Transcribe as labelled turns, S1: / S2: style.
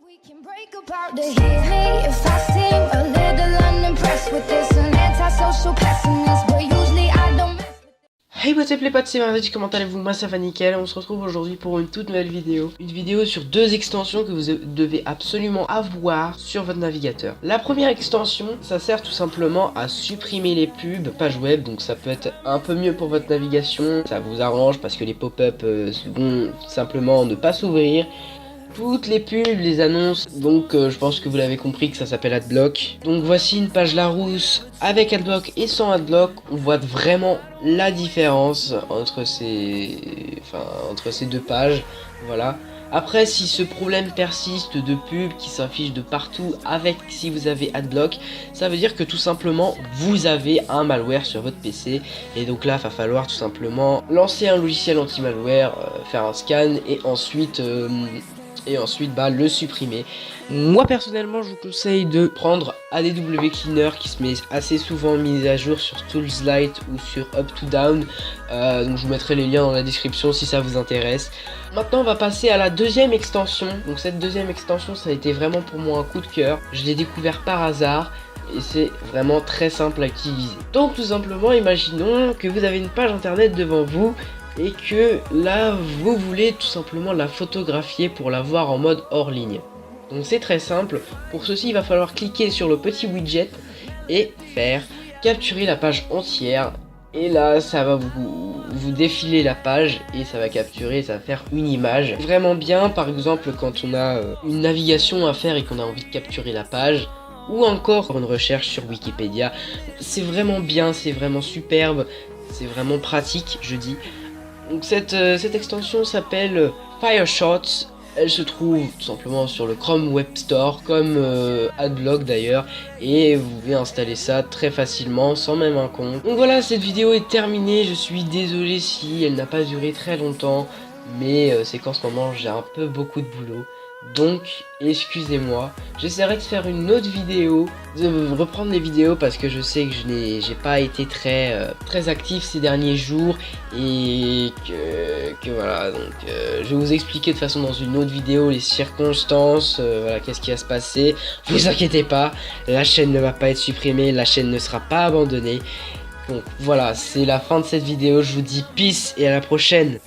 S1: We can break apart to hear me if I seem a little unimpressed with this. An antisocial pessimist, but usually I don't mess with it.
S2: Hey what's up les potes, c'est Mardi, comment allez-vous? Moi ça va nickel, on se retrouve aujourd'hui pour une toute nouvelle vidéo. Une vidéo sur deux extensions que vous devez absolument avoir sur votre navigateur. La première extension, ça sert tout simplement à supprimer les pubs, page web, donc ça peut être un peu mieux pour votre navigation. Ça vous arrange parce que les pop-up vont simplement ne pas s'ouvrir. Toutes les pubs, les annonces, donc je pense que vous l'avez compris que ça s'appelle Adblock. Donc voici une page Larousse avec Adblock et sans Adblock. On voit vraiment la différence entre ces deux pages, voilà. Après, si ce problème persiste de pubs qui s'affichent de partout si vous avez Adblock, ça veut dire que tout simplement vous avez un malware sur votre PC. Et donc là, il va falloir tout simplement lancer un logiciel anti-malware, faire un scan et ensuite le supprimer. Moi personnellement je vous conseille de prendre ADW Cleaner qui se met assez souvent mise à jour sur Toolslight ou sur Up2Down. Donc je vous mettrai les liens dans la description si ça vous intéresse. Maintenant on va passer à la deuxième extension. Donc cette deuxième extension, ça a été vraiment pour moi un coup de cœur. Je l'ai découvert par hasard et c'est vraiment très simple à utiliser. Donc tout simplement, imaginons que vous avez une page internet devant vous et que là vous voulez tout simplement la photographier pour la voir en mode hors ligne. Donc c'est très simple. Pour ceci, il va falloir cliquer sur le petit widget et faire capturer la page entière. Et là ça va vous défiler la page et ça va capturer, ça va faire une image vraiment bien. Par exemple quand on a une navigation à faire et qu'on a envie de capturer la page, ou encore une recherche sur Wikipédia. C'est vraiment bien, c'est vraiment superbe, c'est vraiment pratique, je dis. Donc cette extension s'appelle Fireshots. Elle se trouve tout simplement sur le Chrome Web Store comme Adblock d'ailleurs, et vous pouvez installer ça très facilement sans même un compte. Donc voilà, cette vidéo est terminée. Je suis désolé si elle n'a pas duré très longtemps, mais c'est qu'en ce moment j'ai un peu beaucoup de boulot. Donc excusez-moi, j'essaierai de faire une autre vidéo, de reprendre les vidéos parce que je sais que j'ai pas été très actif ces derniers jours et que voilà. Donc je vais vous expliquer de toute façon dans une autre vidéo les circonstances, voilà, qu'est-ce qui va se passer. Vous inquiétez pas, la chaîne ne va pas être supprimée, la chaîne ne sera pas abandonnée. Donc voilà, c'est la fin de cette vidéo, je vous dis peace et à la prochaine.